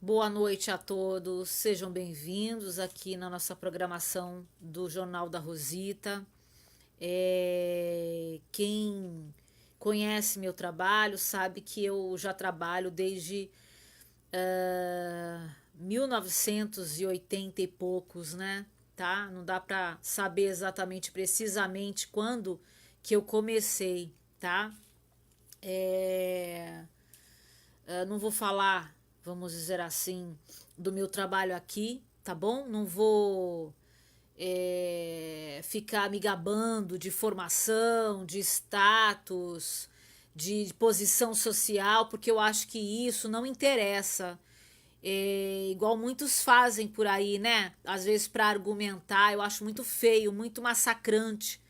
Boa noite a todos, sejam bem-vindos aqui na nossa programação do Jornal da Rosita. Quem conhece meu trabalho sabe que eu já trabalho desde 1980 e poucos, né? Tá? Não dá para saber exatamente, precisamente quando que eu comecei, tá? É, não vou falar, vamos dizer assim, do meu trabalho aqui, tá bom? Não vou ficar me gabando de formação, de status, de posição social, porque eu acho que isso não interessa. Igual muitos fazem por aí, né? Às vezes para argumentar, eu acho muito feio, muito massacrante.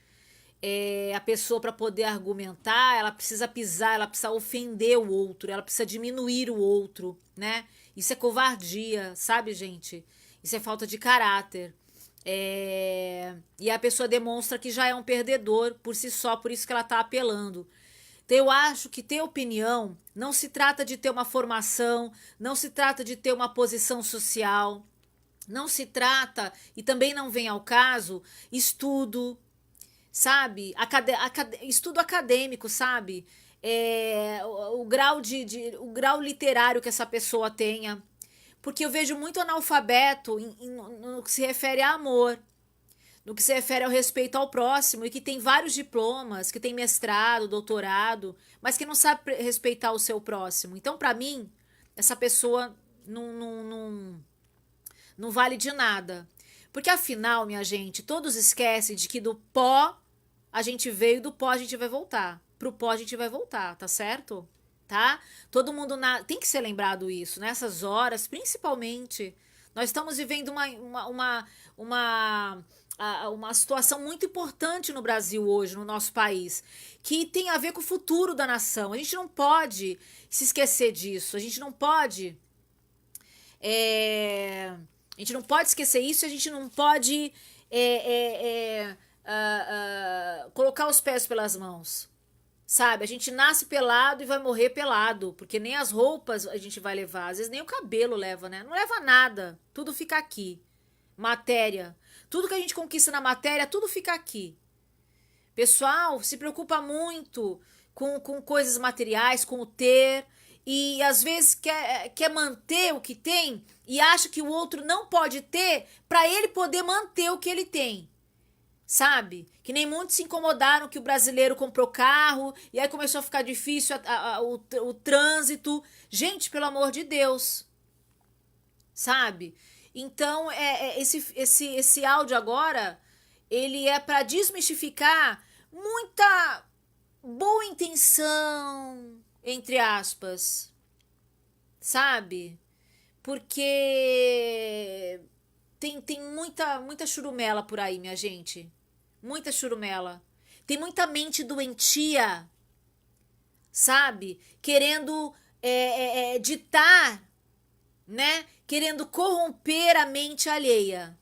A pessoa para poder argumentar, ela precisa pisar, ela precisa ofender o outro, ela precisa diminuir o outro, né? Isso é covardia, sabe, gente? Isso é falta de caráter. E a pessoa demonstra que já é um perdedor por si só, por isso que ela tá apelando. Então, eu acho que ter opinião não se trata de ter uma formação, não se trata de ter uma posição social, não se trata, e também não vem ao caso, estudo, sabe? Estudo acadêmico, sabe? O grau o grau literário que essa pessoa tenha. Porque eu vejo muito analfabeto no que se refere a amor, no que se refere ao respeito ao próximo, e que tem vários diplomas, que tem mestrado, doutorado, mas que não sabe respeitar o seu próximo. Então, para mim, essa pessoa não vale de nada. Porque afinal, minha gente, todos esquecem de que do pó a gente veio, do pó a gente vai voltar. Pro pó a gente vai voltar, tá certo? Tá? Todo mundo tem que ser lembrado isso, nessas horas, principalmente. Nós estamos vivendo uma situação muito importante no Brasil hoje, no nosso país, que tem a ver com o futuro da nação. A gente não pode se esquecer disso. A gente não pode é, a gente não pode esquecer isso, a gente não pode colocar os pés pelas mãos. Sabe? A gente nasce pelado e vai morrer pelado, porque nem as roupas a gente vai levar, às vezes nem o cabelo leva, né? Não leva nada, tudo fica aqui. Matéria. Tudo que a gente conquista na matéria, tudo fica aqui. Pessoal se preocupa muito com coisas materiais, com o ter, e às vezes quer manter o que tem e acha que o outro não pode ter para ele poder manter o que ele tem. Sabe? Que nem muitos se incomodaram que o brasileiro comprou carro e aí começou a ficar difícil o trânsito. Gente, pelo amor de Deus. Sabe? Então, esse áudio agora, ele é para desmistificar muita boa intenção, entre aspas, sabe? Porque tem muita churumela por aí, minha gente. Muita churumela. Tem muita mente doentia, sabe? Querendo ditar, né? Querendo corromper a mente alheia,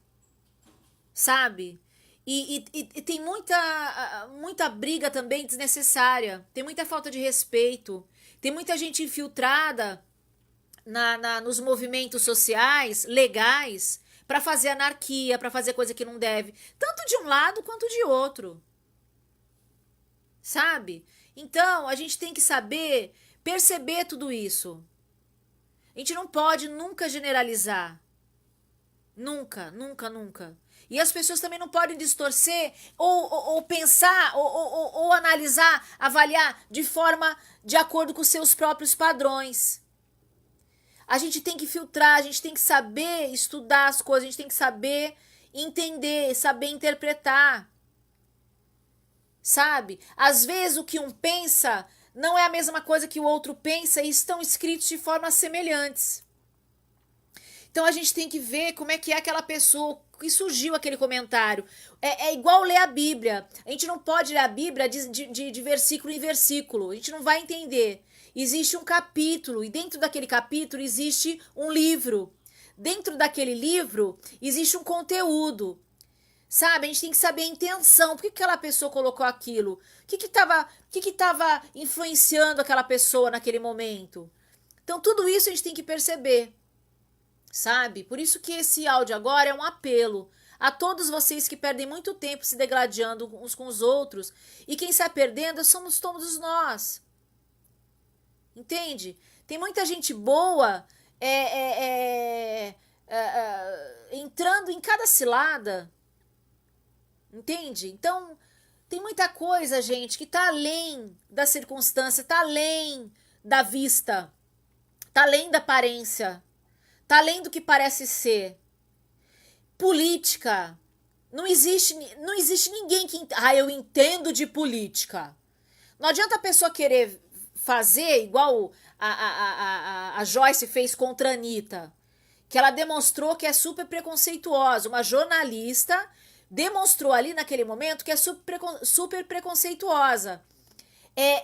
sabe? E tem muita briga também desnecessária. Tem muita falta de respeito. Tem muita gente infiltrada nos movimentos sociais, legais, para fazer anarquia, para fazer coisa que não deve. Tanto de um lado quanto de outro. Sabe? Então, a gente tem que saber perceber tudo isso. A gente não pode nunca generalizar. Nunca, nunca, nunca. E as pessoas também não podem distorcer ou pensar ou analisar, avaliar de forma de acordo com seus próprios padrões. A gente tem que filtrar, a gente tem que saber estudar as coisas, a gente tem que saber entender, saber interpretar. Sabe? Às vezes o que um pensa não é a mesma coisa que o outro pensa e estão escritos de formas semelhantes. Então a gente tem que ver como é que é aquela pessoa que surgiu aquele comentário. É igual ler a Bíblia. A gente não pode ler a Bíblia de versículo em versículo. A gente não vai entender. Existe um capítulo e dentro daquele capítulo existe um livro. Dentro daquele livro existe um conteúdo. Sabe? A gente tem que saber a intenção. Por que aquela pessoa colocou aquilo? O que tava influenciando aquela pessoa naquele momento? Então tudo isso a gente tem que perceber. sabe? Por isso que esse áudio agora é um apelo a todos vocês que perdem muito tempo se degradando uns com os outros. E quem sai perdendo somos todos nós. Entende? Tem muita gente boa entrando em cada cilada. Entende? Então, tem muita coisa, gente, que tá além da circunstância, tá além da vista, tá além da aparência, tá além do que parece ser. Política. Não existe ninguém que. Ah, eu entendo de política. Não adianta a pessoa querer fazer igual a Joyce fez contra a Anitta, que ela demonstrou que é super preconceituosa. Uma jornalista demonstrou ali naquele momento que é super preconceituosa.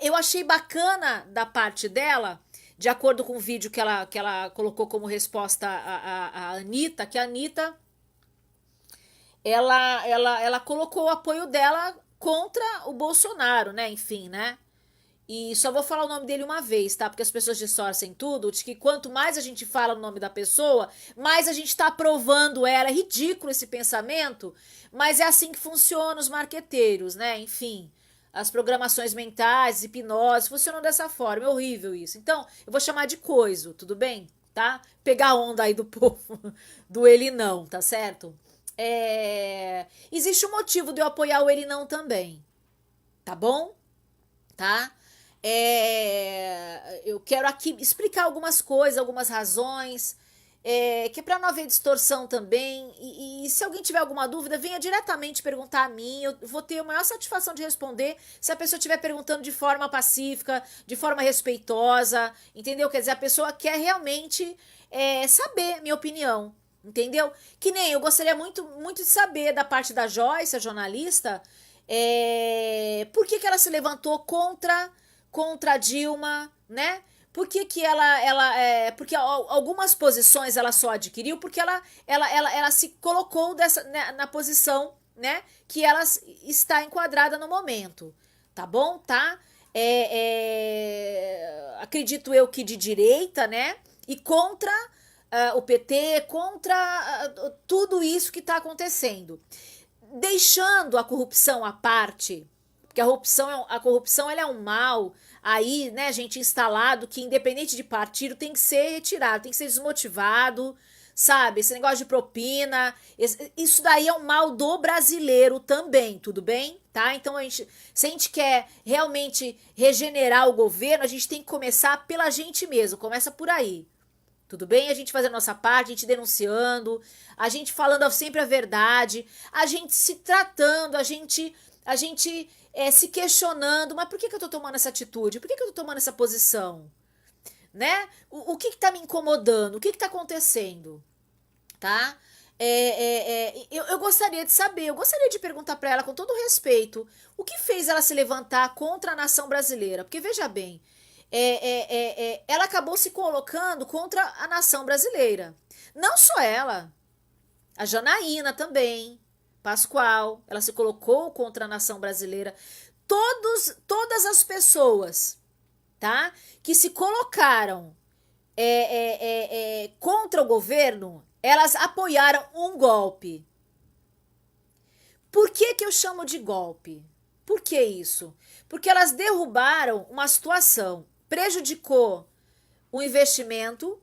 Eu achei bacana da parte dela, de acordo com o vídeo que ela colocou como resposta a Anitta, que a Anitta ela colocou o apoio dela contra o Bolsonaro, né? Enfim, né? E só vou falar o nome dele uma vez, tá? Porque as pessoas distorcem tudo, de que quanto mais a gente fala o nome da pessoa, mais a gente tá aprovando ela. É ridículo esse pensamento, mas é assim que funcionam os marqueteiros, né? Enfim, as programações mentais, hipnose, funcionam dessa forma. É horrível isso. Então, eu vou chamar de coiso, tudo bem? Tá? Pegar a onda aí do povo, do ele não, tá certo? Existe um motivo de eu apoiar o ele não também, tá bom? Tá? Eu quero aqui explicar algumas coisas, algumas razões, que é para não haver distorção também. E se alguém tiver alguma dúvida, venha diretamente perguntar a mim. Eu vou ter a maior satisfação de responder se a pessoa estiver perguntando de forma pacífica, de forma respeitosa, entendeu? Quer dizer, a pessoa quer realmente saber minha opinião. Entendeu? Que nem eu gostaria muito, muito de saber da parte da Joyce, a jornalista, por que ela se levantou contra a Dilma, né? Por que porque algumas posições ela só adquiriu porque ela se colocou na posição, né? Que ela está enquadrada no momento, tá bom? Tá? Acredito eu que de direita, né? E contra o PT, contra tudo isso que está acontecendo. Deixando a corrupção à parte, porque a corrupção ela é um mal aí, né, gente, instalado que independente de partido tem que ser retirado, tem que ser desmotivado, sabe? Esse negócio de propina, isso daí é um mal do brasileiro também, tudo bem? Tá? Então, se a gente quer realmente regenerar o governo, a gente tem que começar pela gente mesmo, começa por aí. Tudo bem? A gente fazendo a nossa parte, a gente denunciando, a gente falando sempre a verdade, a gente se tratando, a gente se questionando, mas por que eu tô tomando essa atitude? Por que eu tô tomando essa posição? Né? O que tá me incomodando? O que tá acontecendo? Tá? Eu gostaria de saber, eu gostaria de perguntar para ela com todo respeito, o que fez ela se levantar contra a nação brasileira? Porque veja bem, ela acabou se colocando contra a nação brasileira. Não só ela, a Janaína também, Pascoal, ela se colocou contra a nação brasileira. Todas as pessoas, tá, que se colocaram contra o governo, elas apoiaram um golpe. Por que eu chamo de golpe? Por que isso? Porque elas derrubaram uma situação, prejudicou o investimento,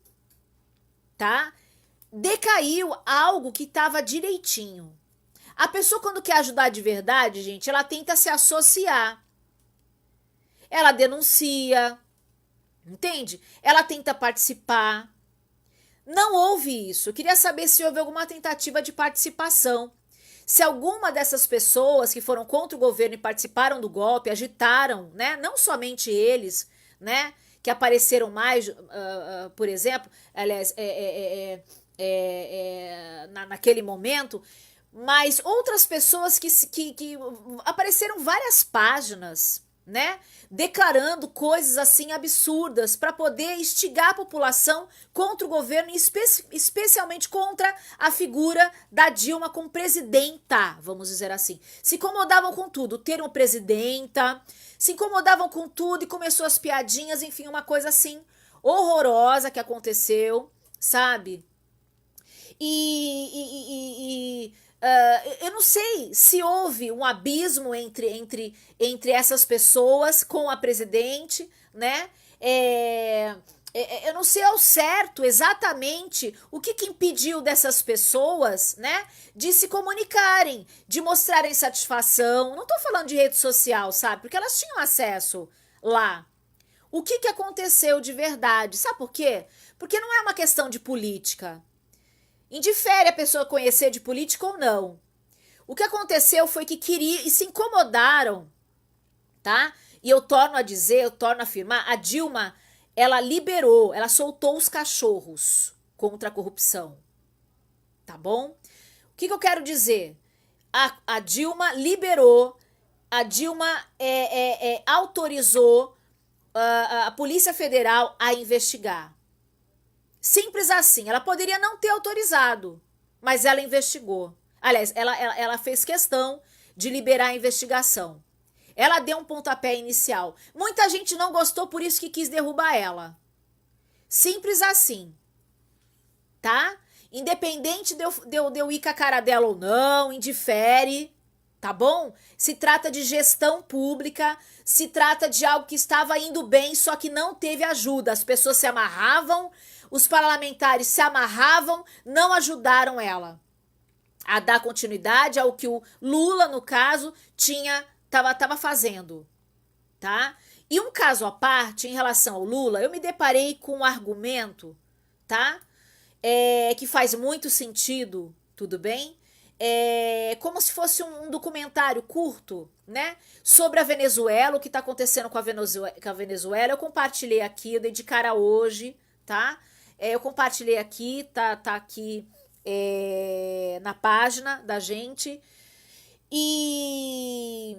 tá? Decaiu algo que estava direitinho. A pessoa, quando quer ajudar de verdade, gente, ela tenta se associar. Ela denuncia, entende? Ela tenta participar. Não houve isso. Eu queria saber se houve alguma tentativa de participação. Se alguma dessas pessoas que foram contra o governo e participaram do golpe, agitaram, né? Não somente eles, né? Que apareceram mais, por exemplo, aliás, naquele momento, mas outras pessoas que apareceram várias páginas, né? Declarando coisas assim absurdas para poder instigar a população contra o governo e especialmente contra a figura da Dilma como presidenta, vamos dizer assim. Se incomodavam com tudo, ter uma presidenta, se incomodavam com tudo e começou as piadinhas, enfim, uma coisa assim horrorosa que aconteceu, sabe? Eu não sei se houve um abismo entre essas pessoas com a presidente, né? Eu não sei ao certo exatamente o que impediu dessas pessoas, né, de se comunicarem, de mostrarem satisfação. Não tô falando de rede social, sabe? Porque elas tinham acesso lá. O que aconteceu de verdade? Sabe por quê? Porque não é uma questão de política. Indifere a pessoa conhecer de política ou não. O que aconteceu foi que queriam e se incomodaram, tá? E eu torno a dizer, eu torno a afirmar, a Dilma, ela liberou, ela soltou os cachorros contra a corrupção, tá bom? O que eu quero dizer? A Dilma liberou, a Dilma autorizou a Polícia Federal a investigar. Simples assim. Ela poderia não ter autorizado, mas ela investigou. Aliás, ela fez questão de liberar a investigação. Ela deu um pontapé inicial. Muita gente não gostou, por isso que quis derrubar ela. Simples assim. Tá? Independente de eu ir com a cara dela ou não, indifere. Tá bom? Se trata de gestão pública, se trata de algo que estava indo bem, só que não teve ajuda. As pessoas se amarravam, os parlamentares se amarravam, não ajudaram ela a dar continuidade ao que o Lula, no caso, tava fazendo, tá? E um caso à parte, em relação ao Lula, eu me deparei com um argumento, tá? Que faz muito sentido, tudo bem? Como se fosse um documentário curto, né? Sobre a Venezuela, o que está acontecendo com a Venezuela. Eu compartilhei aqui, eu dei de cara hoje, tá? Eu compartilhei aqui, tá aqui na página da gente. E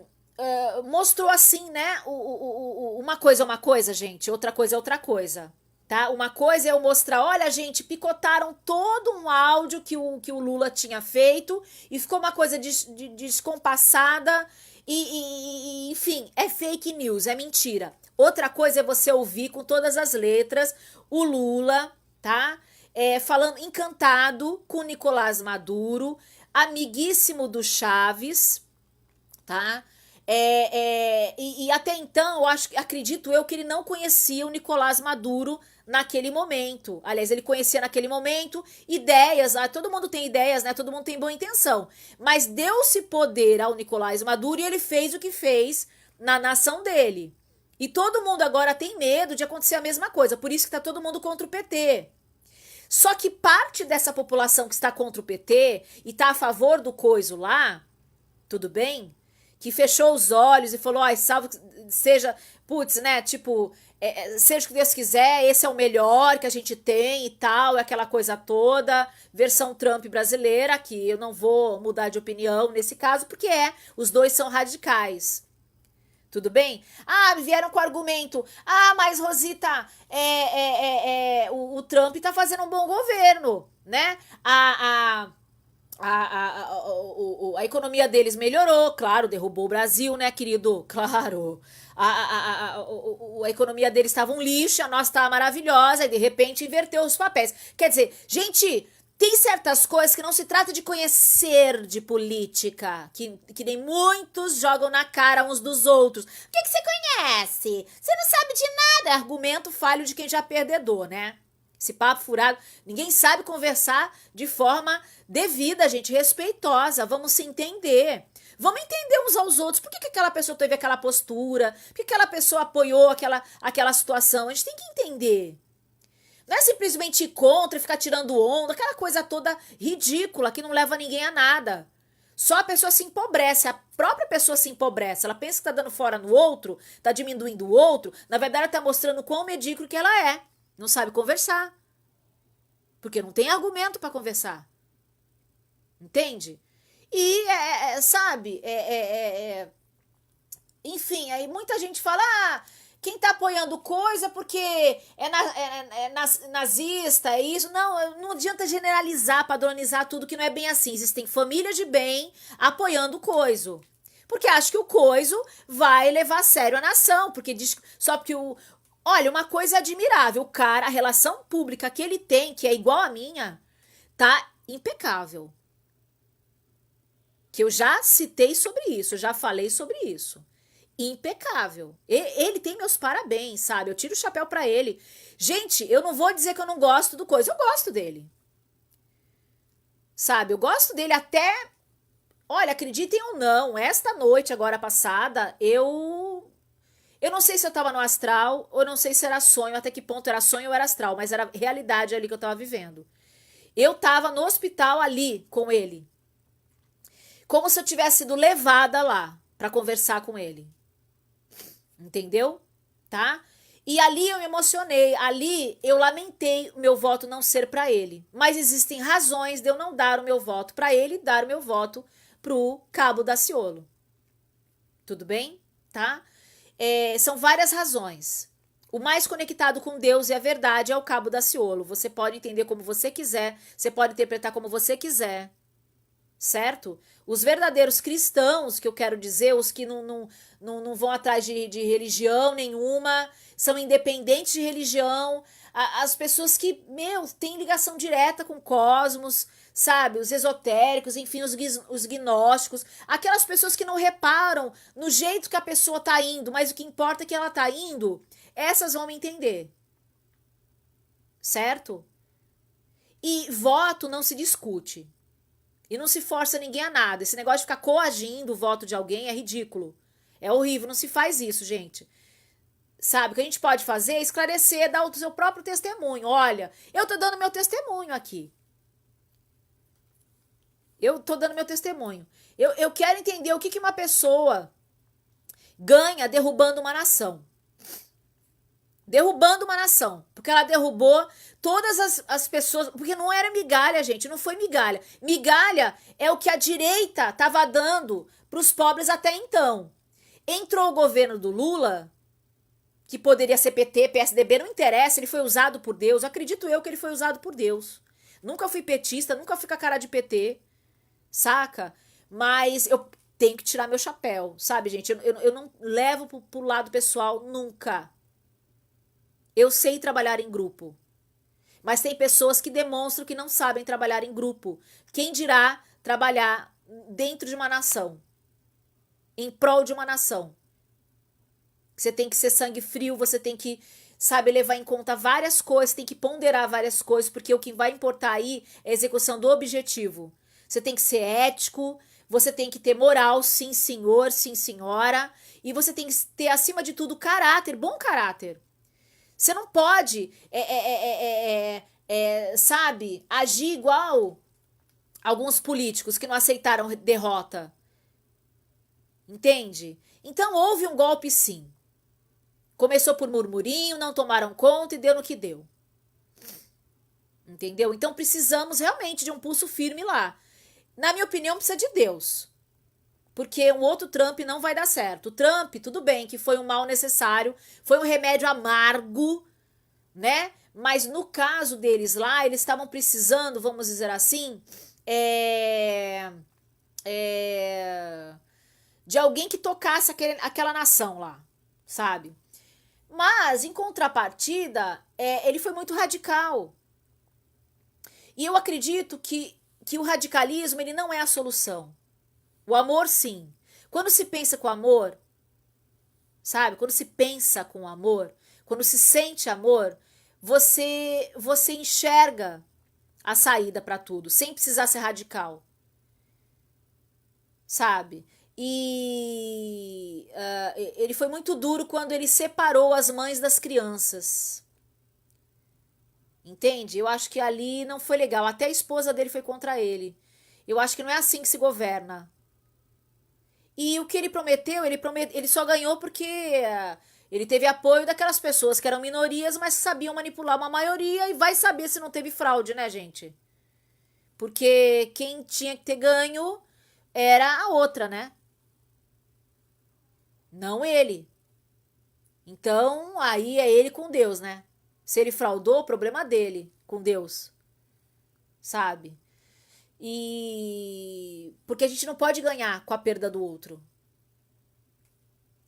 mostrou assim, né? Uma coisa é uma coisa, gente, outra coisa é outra coisa. Tá? Uma coisa é eu mostrar, olha, gente, picotaram todo um áudio que o Lula tinha feito e ficou uma coisa descompassada enfim, é fake news, é mentira. Outra coisa é você ouvir com todas as letras o Lula, tá? Falando encantado com Nicolás Maduro, amiguíssimo do Chaves, tá? E até então, acredito eu que ele não conhecia o Nicolás Maduro naquele momento. Aliás, ele conhecia naquele momento ideias, todo mundo tem ideias, né? Todo mundo tem boa intenção. Mas deu-se poder ao Nicolás Maduro e ele fez o que fez na nação dele. E todo mundo agora tem medo de acontecer a mesma coisa. Por isso que tá todo mundo contra o PT. Só que parte dessa população que está contra o PT e tá a favor do coiso lá, tudo bem? Que fechou os olhos e falou, ai, salve, seja, putz, né, tipo, seja o que Deus quiser, esse é o melhor que a gente tem e tal, aquela coisa toda, versão Trump brasileira, que eu não vou mudar de opinião nesse caso, porque os dois são radicais. Tudo bem? Vieram com o argumento, mas Rosita, o Trump tá fazendo um bom governo, né? A economia deles melhorou, claro, derrubou o Brasil, né, querido? Claro. A economia deles estava um lixo, a nossa estava maravilhosa, e de repente inverteu os papéis. Quer dizer, gente, tem certas coisas que não se trata de conhecer de política, que nem muitos jogam na cara uns dos outros. O que você conhece? Você não sabe de nada. É argumento falho de quem já é perdedor, né? Esse papo furado. Ninguém sabe conversar de forma devida, gente, respeitosa. Vamos se entender. Vamos entender uns aos outros. Por que aquela pessoa teve aquela postura? Por que aquela pessoa apoiou aquela situação? A gente tem que entender. Não é simplesmente ir contra e ficar tirando onda, aquela coisa toda ridícula que não leva ninguém a nada. Só a pessoa se empobrece, a própria pessoa se empobrece. Ela pensa que tá dando fora no outro, tá diminuindo o outro. Na verdade, ela tá mostrando quão medíocre que ela é. Não sabe conversar. Porque não tem argumento para conversar. Entende? E, sabe, enfim, aí muita gente fala, quem tá apoiando coisa porque nazista, é isso. Não adianta generalizar, padronizar tudo que não é bem assim. Existem famílias de bem apoiando o coiso. Porque acho que o coiso vai levar a sério a nação. Porque só porque Olha, uma coisa admirável, o cara, a relação pública que ele tem, que é igual a minha, tá impecável. Que eu já citei sobre isso, eu já falei sobre isso. Impecável. Ele tem meus parabéns, sabe? Eu tiro o chapéu pra ele. Gente, eu não vou dizer que eu não gosto do coisa, eu gosto dele. Sabe? Eu gosto dele até. Olha, acreditem ou não, esta noite agora passada, eu não sei se eu tava no astral, ou não sei se era sonho, até que ponto era sonho ou era astral, mas era realidade ali que eu tava vivendo. Eu tava no hospital ali com ele, como se eu tivesse sido levada lá pra conversar com ele. Entendeu? Tá? E ali eu me emocionei, ali eu lamentei o meu voto não ser pra ele. Mas existem razões de eu não dar o meu voto pra ele e dar o meu voto pro Cabo Daciolo. Tudo bem? Tá? São várias razões. O mais conectado com Deus e a verdade é o Cabo Daciolo. Você pode entender como você quiser, você pode interpretar como você quiser, certo? Os verdadeiros cristãos, que eu quero dizer, os que não vão atrás de religião nenhuma, são independentes de religião, as pessoas que, meu, têm ligação direta com o cosmos, sabe? Os esotéricos, enfim, os gnósticos, aquelas pessoas que não reparam no jeito que a pessoa tá indo, mas o que importa é que ela tá indo, essas vão me entender, certo? E voto não se discute. E não se força ninguém a nada. Esse negócio de ficar coagindo o voto de alguém é ridículo. É horrível, não se faz isso, gente. Sabe, o que a gente pode fazer é esclarecer, dar o seu próprio testemunho. Olha, eu tô dando meu testemunho aqui. Eu tô dando meu testemunho. Eu quero entender o que uma pessoa ganha derrubando uma nação. Derrubando uma nação. Porque ela derrubou todas as pessoas. Porque não era migalha, gente. Não foi migalha. Migalha é o que a direita estava dando para os pobres até então. Entrou o governo do Lula, que poderia ser PT, PSDB, não interessa. Ele foi usado por Deus. Acredito eu que ele foi usado por Deus. Nunca fui petista, nunca fui com a cara de PT. Saca? Mas eu tenho que tirar meu chapéu. Sabe, gente? Eu não levo pro lado pessoal nunca. Eu sei trabalhar em grupo. Mas tem pessoas que demonstram que não sabem trabalhar em grupo. Quem dirá trabalhar dentro de uma nação? Em prol de uma nação. Você tem que ser sangue frio, você tem que, sabe, levar em conta várias coisas, tem que ponderar várias coisas, porque o que vai importar aí é a execução do objetivo. Você tem que ser ético, você tem que ter moral, sim senhor, sim senhora, e você tem que ter, acima de tudo, caráter, bom caráter. Você não pode, sabe, agir igual alguns políticos que não aceitaram derrota. Entende? Então houve um golpe sim. Começou por murmurinho, não tomaram conta e deu no que deu. Entendeu? Então precisamos realmente de um pulso firme lá. Na minha opinião, precisa de Deus. Porque um outro Trump não vai dar certo. O Trump, tudo bem que foi um mal necessário, foi um remédio amargo, né? Mas no caso deles lá, eles estavam precisando, vamos dizer assim, de alguém que tocasse aquela nação lá, sabe? Mas, em contrapartida, ele foi muito radical. E eu acredito que o radicalismo ele não é a solução. O amor, sim. Quando se pensa com amor, sabe? Quando se pensa com amor, quando se sente amor, você enxerga a saída para tudo, sem precisar ser radical, sabe? E ele foi muito duro quando ele separou as mães das crianças. Entende? Eu acho que ali não foi legal. Até a esposa dele foi contra ele. Eu acho que não é assim que se governa. E o que ele só ganhou porque ele teve apoio daquelas pessoas que eram minorias, mas que sabiam manipular uma maioria e vai saber se não teve fraude, né, gente? Porque quem tinha que ter ganho era a outra, né? Não ele. Então, aí é ele com Deus, né? Se ele fraudou, problema dele com Deus, sabe? E porque a gente não pode ganhar com a perda do outro.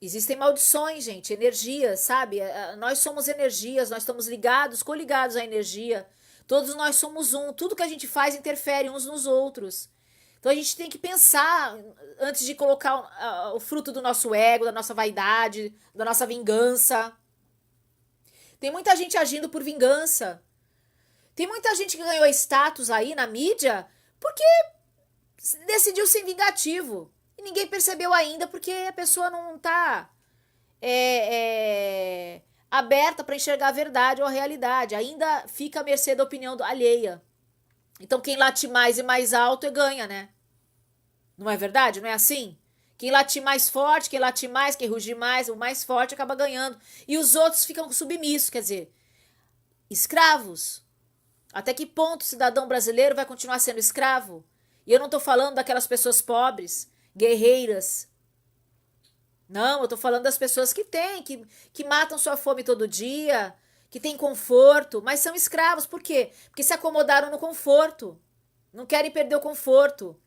Existem maldições, gente, energias, sabe? Nós somos energias, nós estamos ligados, coligados à energia. Todos nós somos um. Tudo que a gente faz interfere uns nos outros. Então a gente tem que pensar antes de colocar o fruto do nosso ego, da nossa vaidade, da nossa vingança. Tem muita gente agindo por vingança. Tem muita gente que ganhou status aí na mídia porque decidiu ser vingativo. E ninguém percebeu ainda porque a pessoa não tá aberta para enxergar a verdade ou a realidade. Ainda fica à mercê da opinião alheia. Então quem late mais e mais alto ganha, né? Não é verdade? Não é assim? Quem late mais forte, quem late mais, quem ruge mais, o mais forte acaba ganhando. E os outros ficam submissos, quer dizer, escravos. Até que ponto o cidadão brasileiro vai continuar sendo escravo? E eu não estou falando daquelas pessoas pobres, guerreiras. Não, eu estou falando das pessoas que têm, que matam sua fome todo dia, que têm conforto, mas são escravos. Por quê? Porque se acomodaram no conforto. Não querem perder o conforto.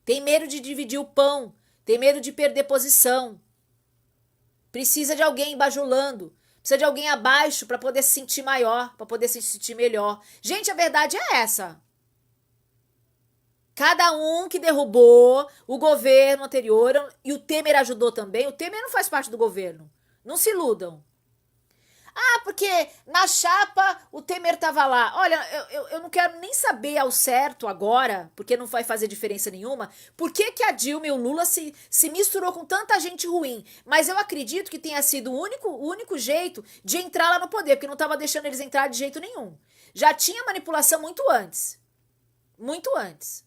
Tem medo de dividir o pão. Tem medo de perder posição. Precisa de alguém bajulando. Precisa de alguém abaixo para poder se sentir maior, para poder se sentir melhor. Gente, a verdade é essa. Cada um que derrubou o governo anterior, e o Temer ajudou também. O Temer não faz parte do governo. Não se iludam. Ah, porque na chapa o Temer estava lá. Olha, eu não quero nem saber ao certo agora, porque não vai fazer diferença nenhuma, por que a Dilma e o Lula se misturou com tanta gente ruim. Mas eu acredito que tenha sido o único jeito de entrar lá no poder, porque não estava deixando eles entrar de jeito nenhum. Já tinha manipulação muito antes. Muito antes.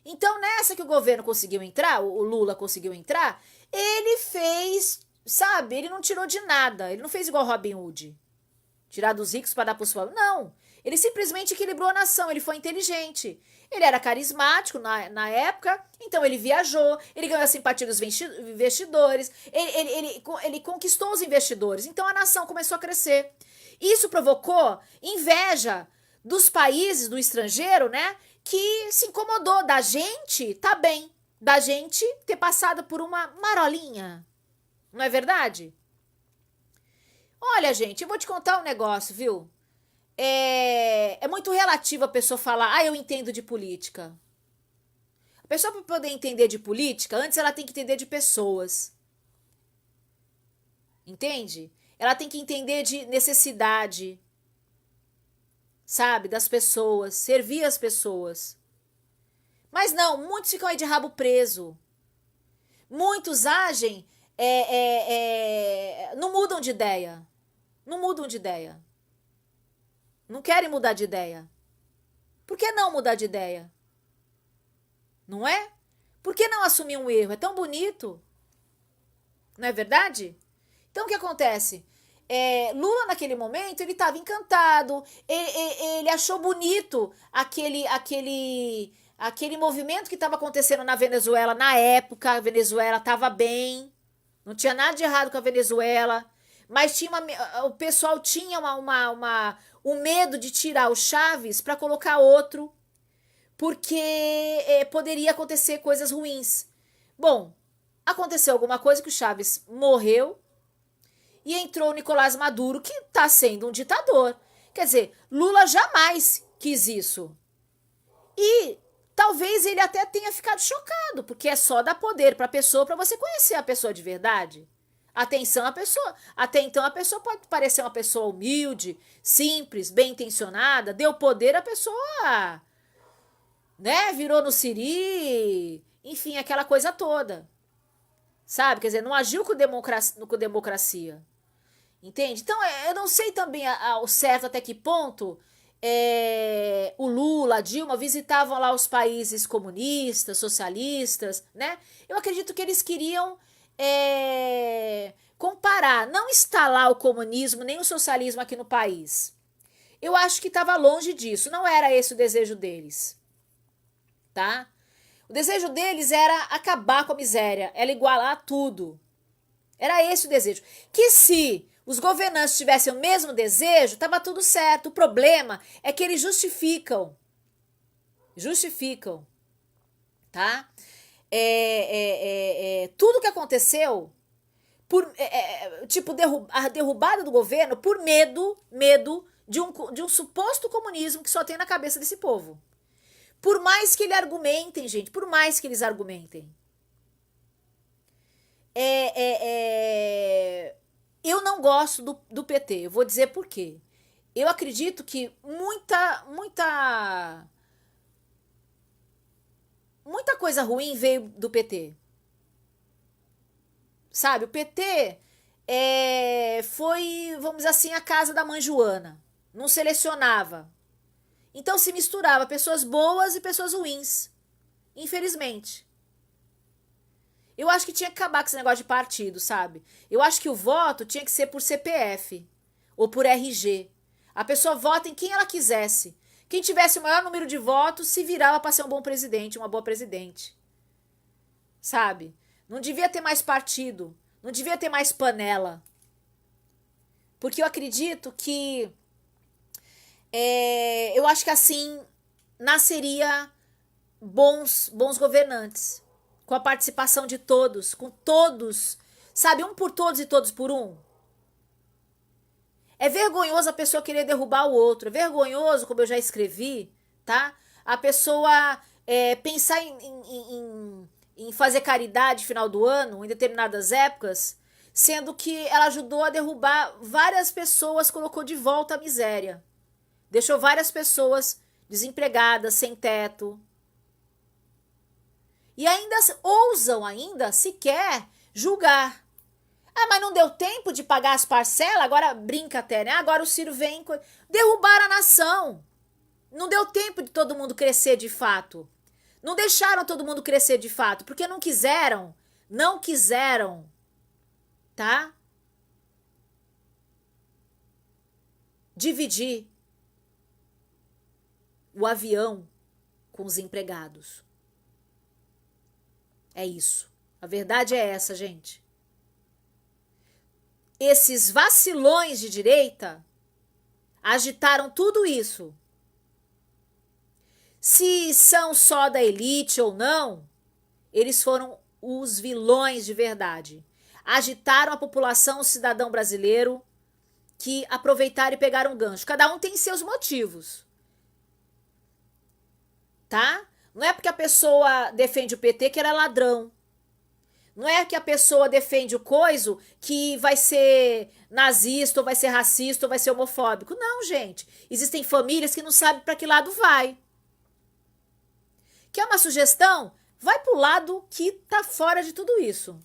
Então, nessa que o governo conseguiu entrar, o Lula conseguiu entrar, ele fez... Sabe, ele não tirou de nada. Ele não fez igual Robin Hood. Tirar dos ricos para dar para os pobres. Não. Ele simplesmente equilibrou a nação. Ele foi inteligente. Ele era carismático na época. Então ele viajou. Ele ganhou a simpatia dos investidores. Ele conquistou os investidores. Então a nação começou a crescer. Isso provocou inveja dos países, do estrangeiro, né? Que se incomodou da gente tá bem. Da gente ter passado por uma marolinha. Não é verdade? Olha, gente, eu vou te contar um negócio, viu? É muito relativo a pessoa falar, eu entendo de política. A pessoa, para poder entender de política, antes ela tem que entender de pessoas. Entende? Ela tem que entender de necessidade, sabe? Das pessoas, servir as pessoas. Mas não, muitos ficam aí de rabo preso. Muitos agem... não mudam de ideia. Não mudam de ideia. Não querem mudar de ideia. Por que não mudar de ideia? Não é? Por que não assumir um erro? É tão bonito. Não é verdade? Então o que acontece? Lula naquele momento ele estava encantado. Ele achou bonito aquele movimento que estava acontecendo na Venezuela na época. A Venezuela estava bem. Não tinha nada de errado com a Venezuela, mas o pessoal tinha um medo de tirar o Chaves para colocar outro, porque poderia acontecer coisas ruins. Bom, aconteceu alguma coisa que o Chaves morreu e entrou o Nicolás Maduro, que está sendo um ditador. Quer dizer, Lula jamais quis isso. E... talvez ele até tenha ficado chocado, porque é só dar poder para a pessoa para você conhecer a pessoa de verdade. Até então a pessoa pode parecer uma pessoa humilde, simples, bem intencionada, deu poder a pessoa, né, virou no siri, enfim, aquela coisa toda. Sabe? Quer dizer, não agiu com democracia. Entende? Então, eu não sei também ao certo até que ponto o Lula, a Dilma visitavam lá os países comunistas, socialistas, né? Eu acredito que eles queriam comparar, não instalar o comunismo nem o socialismo aqui no país. Eu acho que estava longe disso, não era esse o desejo deles, tá? O desejo deles era acabar com a miséria, era igualar tudo. Era esse o desejo. Que se os governantes tivessem o mesmo desejo, estava tudo certo. O problema é que eles justificam. Justificam. Tá? Tudo que aconteceu, tipo a derrubada do governo, por medo de um suposto comunismo que só tem na cabeça desse povo. Por mais que eles argumentem, gente, por mais que eles argumentem. Eu não gosto do PT, eu vou dizer por quê. Eu acredito que muita coisa ruim veio do PT. Sabe, o PT foi, vamos dizer assim, a casa da mãe Joana. Não selecionava. Então se misturava pessoas boas e pessoas ruins. Infelizmente. Eu acho que tinha que acabar com esse negócio de partido, sabe? Eu acho que o voto tinha que ser por CPF ou por RG. A pessoa vota em quem ela quisesse. Quem tivesse o maior número de votos se virava para ser um bom presidente, uma boa presidente. Sabe? Não devia ter mais partido. Não devia ter mais panela. Porque eu acredito que eu acho que assim nasceria bons governantes, com a participação de todos, com todos, sabe, um por todos e todos por um. É vergonhoso a pessoa querer derrubar o outro, é vergonhoso, como eu já escrevi, tá? A pessoa pensar em fazer caridade no final do ano, em determinadas épocas, sendo que ela ajudou a derrubar várias pessoas, colocou de volta a miséria. Deixou várias pessoas desempregadas, sem teto. E ainda ousam ainda sequer julgar. Ah, mas não deu tempo de pagar as parcelas? Agora brinca até, né? Agora o Ciro vem derrubar a nação. Não deu tempo de todo mundo crescer de fato. Não deixaram todo mundo crescer de fato, porque não quiseram, tá? Dividir o avião com os empregados. É isso. A verdade é essa, gente. Esses vacilões de direita agitaram tudo isso. Se são só da elite ou não, eles foram os vilões de verdade. Agitaram a população, o cidadão brasileiro, que aproveitaram e pegaram o gancho. Cada um tem seus motivos. Tá? Não é porque a pessoa defende o PT que ela é ladrão. Não é que a pessoa defende o coiso que vai ser nazista, ou vai ser racista, ou vai ser homofóbico. Não, gente. Existem famílias que não sabem para que lado vai. Quer uma sugestão? Vai pro lado que tá fora de tudo isso.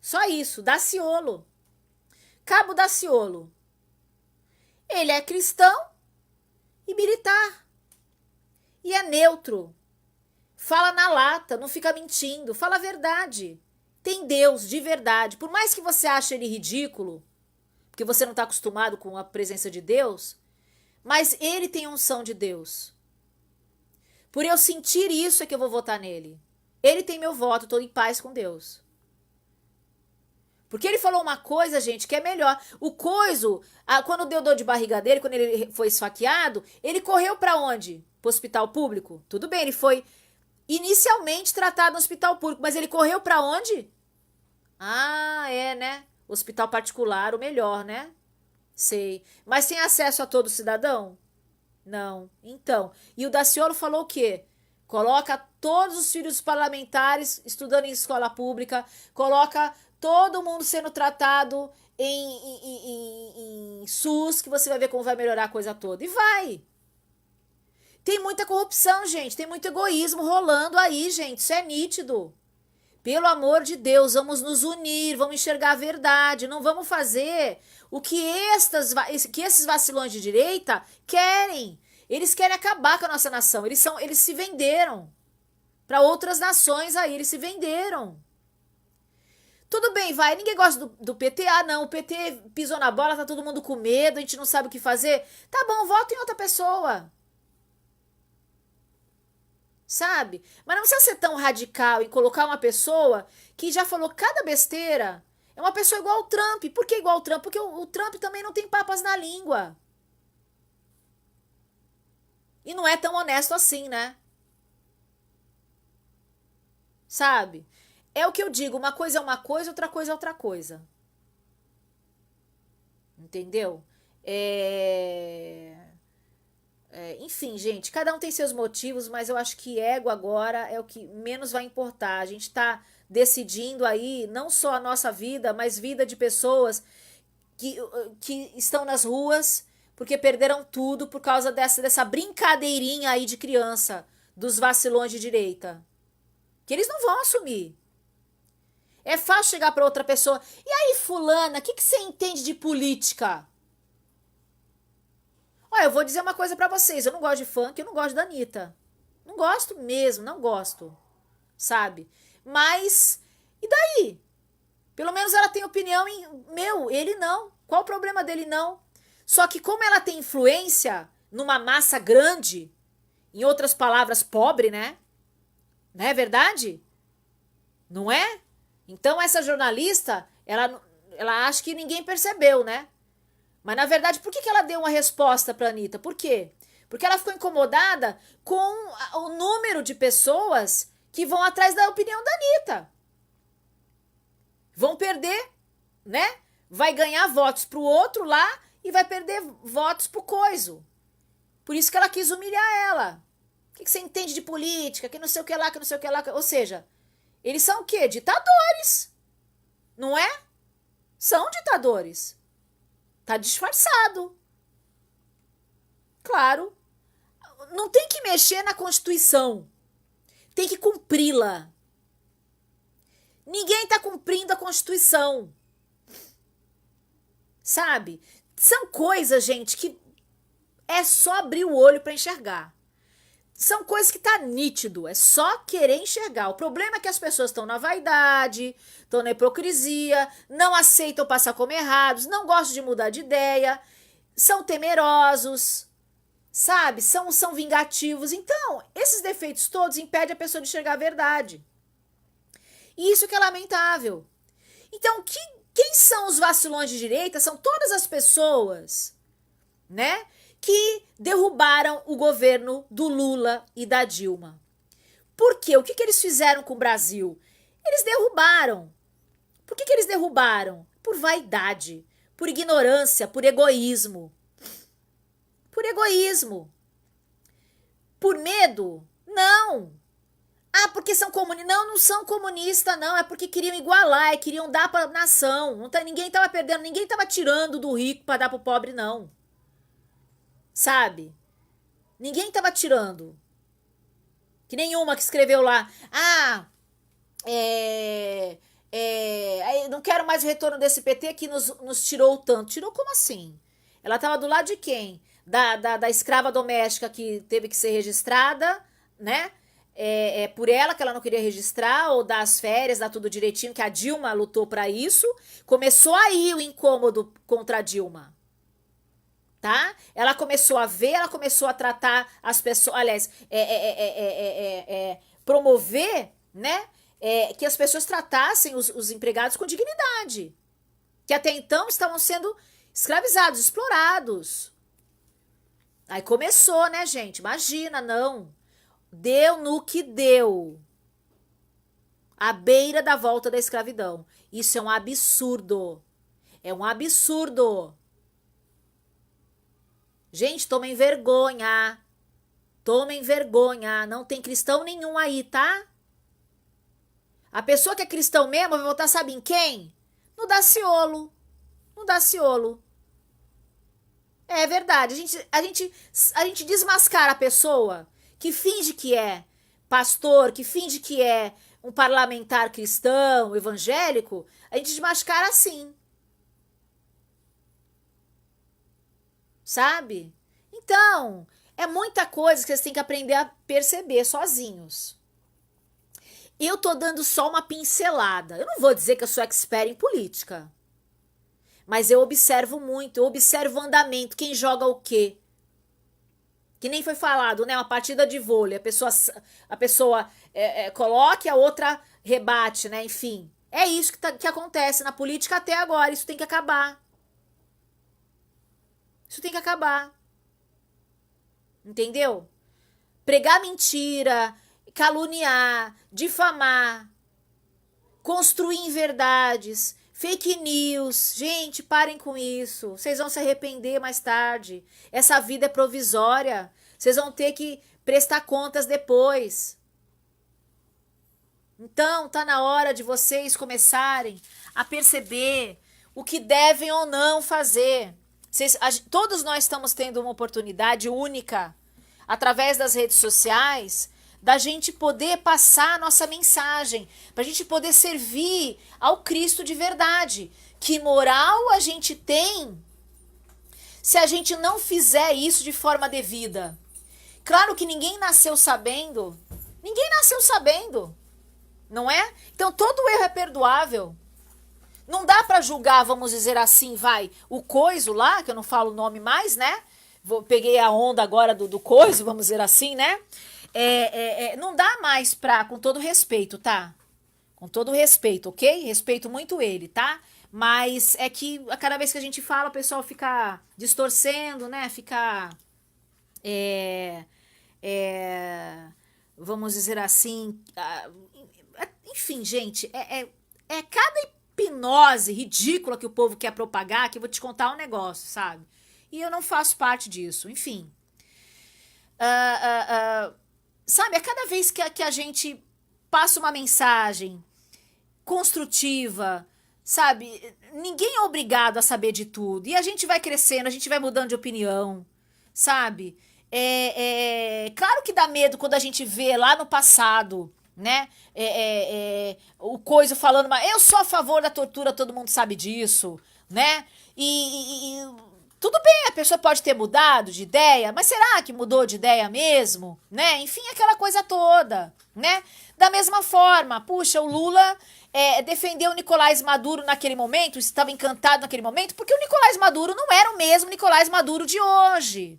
Só isso. Daciolo. Cabo Daciolo. Ele é cristão e militar. E é neutro. Fala na lata, não fica mentindo, fala a verdade. Tem Deus de verdade. Por mais que você ache ele ridículo, porque você não está acostumado com a presença de Deus, mas ele tem unção de Deus. Por eu sentir isso é que eu vou votar nele. Ele tem meu voto, estou em paz com Deus. Porque ele falou uma coisa, gente, que é melhor. O coiso, quando deu dor de barriga dele, quando ele foi esfaqueado, ele correu para onde? Para o hospital público? Tudo bem, ele foi inicialmente tratado no hospital público, mas ele correu para onde? Ah, né? Hospital particular, o melhor, né? Sei. Mas tem acesso a todo cidadão? Não. Então, e o Daciolo falou o quê? Coloca todos os filhos parlamentares estudando em escola pública, coloca todo mundo sendo tratado em SUS, que você vai ver como vai melhorar a coisa toda. E vai. Tem muita corrupção, gente. Tem muito egoísmo rolando aí, gente. Isso é nítido. Pelo amor de Deus, vamos nos unir, vamos enxergar a verdade. Não vamos fazer o que esses vacilões de direita querem. Eles querem acabar com a nossa nação. Eles se venderam para outras nações aí. Eles se venderam. Tudo bem, vai. Ninguém gosta do PT. Ah, não. O PT pisou na bola, tá todo mundo com medo, a gente não sabe o que fazer. Tá bom, vota em outra pessoa. Sabe? Mas não precisa ser tão radical em colocar uma pessoa que já falou cada besteira. É uma pessoa igual ao Trump. Por que igual ao Trump? Porque o Trump também não tem papas na língua. E não é tão honesto assim, né? Sabe? É o que eu digo, uma coisa é uma coisa, outra coisa é outra coisa. Entendeu? É... enfim, gente, cada um tem seus motivos, mas eu acho que ego agora é o que menos vai importar. A gente tá decidindo aí não só a nossa vida, mas vida de pessoas que, que estão nas ruas porque perderam tudo por causa dessa brincadeirinha aí de criança, dos vacilões de direita. Que eles não vão assumir. É fácil chegar para outra pessoa. E aí, fulana, o que você entende de política? Olha, eu vou dizer uma coisa para vocês. Eu não gosto de funk, eu não gosto da Anitta. Não gosto mesmo, não gosto. Sabe? Mas, e daí? Pelo menos ela tem opinião em. Meu, ele não. Qual o problema dele não? Só que como ela tem influência numa massa grande, em outras palavras, pobre, né? Não é verdade? Não é? Então essa jornalista, ela acha que ninguém percebeu, né? Mas na verdade, por que ela deu uma resposta para a Anitta? Por quê? Porque ela ficou incomodada com o número de pessoas que vão atrás da opinião da Anitta. Vão perder, né? Vai ganhar votos pro outro lá e vai perder votos pro coiso. Por isso que ela quis humilhar ela. O que você entende de política? Que não sei o que lá, que não sei o que lá. Ou seja, eles são o quê? Ditadores. Não é? São ditadores. Tá disfarçado. Claro. Não tem que mexer na Constituição. Tem que cumpri-la. Ninguém tá cumprindo a Constituição. Sabe? São coisas, gente, que é só abrir o olho para enxergar. São coisas que tá nítido, é só querer enxergar. O problema é que as pessoas estão na vaidade, estão na hipocrisia, não aceitam passar como errados, não gostam de mudar de ideia, são temerosos, sabe? São vingativos. Então, esses defeitos todos impedem a pessoa de enxergar a verdade. E isso que é lamentável. Então, quem são os vacilões de direita? São todas as pessoas, né, que derrubaram o governo do Lula e da Dilma. Por quê? O que eles fizeram com o Brasil? Eles derrubaram. Por que eles derrubaram? Por vaidade, por ignorância, por egoísmo. Por egoísmo. Por medo? Não. Ah, porque são comunistas. Não, não são comunistas, não. É porque queriam igualar, queriam dar para a nação. Não tá, ninguém estava perdendo, ninguém estava tirando do rico para dar para o pobre, não. Sabe? Ninguém estava tirando. Que nenhuma que escreveu lá. Ah, não quero mais o retorno desse PT que nos tirou tanto. Tirou como assim? Ela estava do lado de quem? Da escrava doméstica que teve que ser registrada, né? Por ela que ela não queria registrar, ou das férias, dar tudo direitinho, que a Dilma lutou para isso. Começou aí o incômodo contra a Dilma. Tá? Ela começou a ver, ela começou a tratar as pessoas, aliás, promover, né? Que as pessoas tratassem os empregados com dignidade. Que até então estavam sendo escravizados, explorados. Aí começou, né, gente? Imagina, não. Deu no que deu. À beira da volta da escravidão. Isso é um absurdo. É um absurdo. Gente, tomem vergonha. Tomem vergonha. Não tem cristão nenhum aí, tá? A pessoa que é cristão mesmo vai votar, sabe em quem? No Daciolo. No Daciolo. É verdade. A gente desmascara a pessoa que finge que é pastor, que finge que é um parlamentar cristão, evangélico. A gente desmascara assim. Sabe? Então, é muita coisa que vocês têm que aprender a perceber sozinhos. Eu tô dando só uma pincelada. Eu não vou dizer que eu sou expert em política. Mas eu observo muito, eu observo o andamento, quem joga o quê. Que nem foi falado, né? Uma partida de vôlei. A pessoa coloca e a outra rebate, né? Enfim. É isso que acontece na política até agora. Isso tem que acabar. Isso tem que acabar. Entendeu? Pregar mentira, caluniar, difamar, construir inverdades, Fake news, gente, parem com isso. Vocês vão se arrepender mais tarde. Essa vida é provisória. Vocês vão ter que prestar contas depois. Então, tá na hora de vocês começarem a perceber o que devem ou não fazer. Todos nós estamos tendo uma oportunidade única, através das redes sociais, da gente poder passar a nossa mensagem, para a gente poder servir ao Cristo de verdade. Que moral a gente tem se a gente não fizer isso de forma devida? Claro que ninguém nasceu sabendo. Ninguém nasceu sabendo. Não é? Então todo erro é perdoável. Não dá para julgar, vamos dizer assim, o coiso lá, que eu não falo o nome mais, né? Peguei a onda agora do coiso, vamos dizer assim, né? Não dá mais pra, com todo respeito, tá? Com todo respeito, ok? Respeito muito ele, tá? Mas é que a cada vez que a gente fala, o pessoal fica distorcendo, né? Fica... vamos dizer assim... enfim, gente, é cada hipnose ridícula que o povo quer propagar, que eu vou te contar um negócio, sabe? E eu não faço parte disso, enfim. Sabe, a cada vez que a gente passa uma mensagem construtiva, sabe? Ninguém é obrigado a saber de tudo. E a gente vai crescendo, a gente vai mudando de opinião, sabe? Claro que dá medo quando a gente vê lá no passado, né? O coisa falando, mas eu sou a favor da tortura, todo mundo sabe disso, né? E tudo bem, a pessoa pode ter mudado de ideia, mas será que mudou de ideia mesmo, né? Enfim, aquela coisa toda, né? Da mesma forma, puxa, o Lula defendeu o Nicolás Maduro naquele momento, estava encantado naquele momento, porque o Nicolás Maduro não era o mesmo Nicolás Maduro de hoje,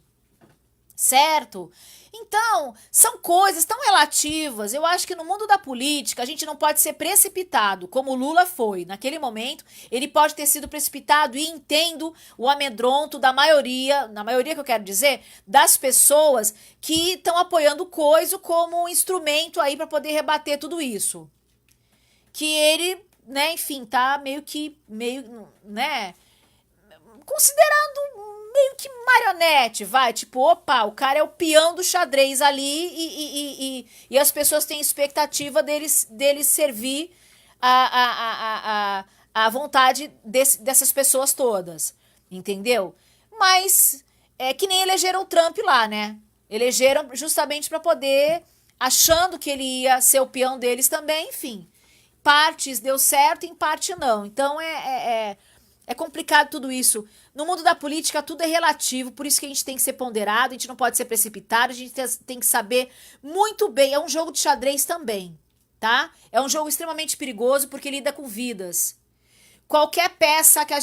certo? Então, são coisas tão relativas. Eu acho que no mundo da política a gente não pode ser precipitado, como o Lula foi. Naquele momento, ele pode ter sido precipitado e entendo o amedronto da maioria, na maioria que eu quero dizer, das pessoas que estão apoiando o Coiso como um instrumento aí para poder rebater tudo isso. Que ele, né, enfim, tá meio, né, considerando meio que marionete, tipo, opa, o cara é o peão do xadrez ali e as pessoas têm expectativa dele servir a vontade dessas pessoas todas, entendeu? Mas é que nem elegeram o Trump lá, né? Elegeram justamente para poder, achando que ele ia ser o peão deles também, enfim. Partes deu certo, em parte não. Então é complicado tudo isso. No mundo da política, tudo é relativo, por isso que a gente tem que ser ponderado, a gente não pode ser precipitado, a gente tem que saber muito bem. É um jogo de xadrez também, tá? É um jogo extremamente perigoso porque lida com vidas. Qualquer peça que a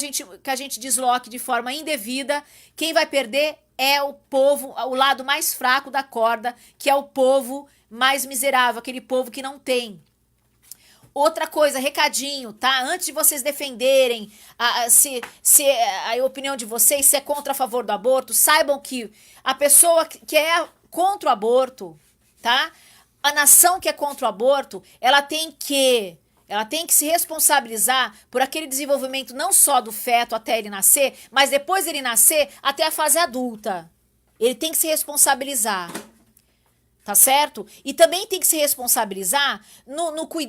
gente desloque de forma indevida, quem vai perder é o povo, o lado mais fraco da corda, que é o povo mais miserável, aquele povo que não tem. Outra coisa, recadinho, tá? Antes de vocês defenderem se a opinião de vocês, se é contra ou a favor do aborto, saibam que a pessoa que é contra o aborto, tá? A nação que é contra o aborto, ela tem que se responsabilizar por aquele desenvolvimento não só do feto até ele nascer, mas depois dele nascer até a fase adulta. Ele tem que se responsabilizar. Tá certo? E também tem que se responsabilizar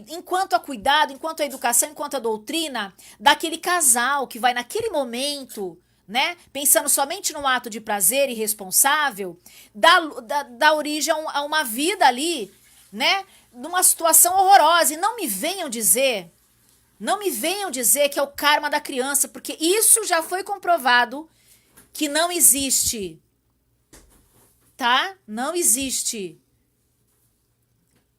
enquanto a cuidado, enquanto a educação, enquanto a doutrina daquele casal que vai naquele momento, né? Pensando somente no ato de prazer irresponsável, dá origem a uma vida ali, né? Numa situação horrorosa. E não me venham dizer que é o karma da criança, porque isso já foi comprovado que não existe. Tá? Não existe.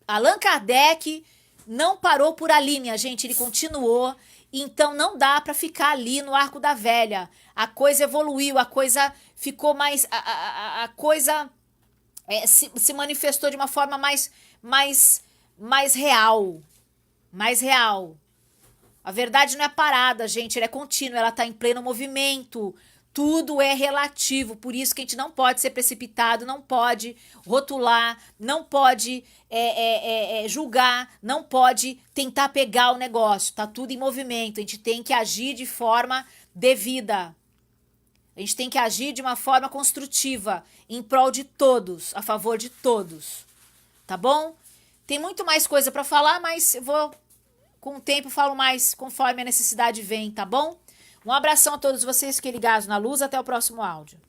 Allan Kardec não parou por ali, minha gente, ele continuou, então não dá para ficar ali no Arco da Velha. A coisa evoluiu, a coisa ficou mais... A coisa se manifestou de uma forma mais real. Mais real. A verdade não é parada, gente, ela é contínua, ela tá em pleno movimento. Tudo é relativo, por isso que a gente não pode ser precipitado, não pode rotular, não pode julgar, não pode tentar pegar o negócio. Tá tudo em movimento, a gente tem que agir de forma devida. A gente tem que agir de uma forma construtiva, em prol de todos, a favor de todos. Tá bom? Tem muito mais coisa para falar, mas eu vou, com o tempo, falo mais conforme a necessidade vem, tá bom? Um abração a todos vocês que ligados na luz. Até o próximo áudio.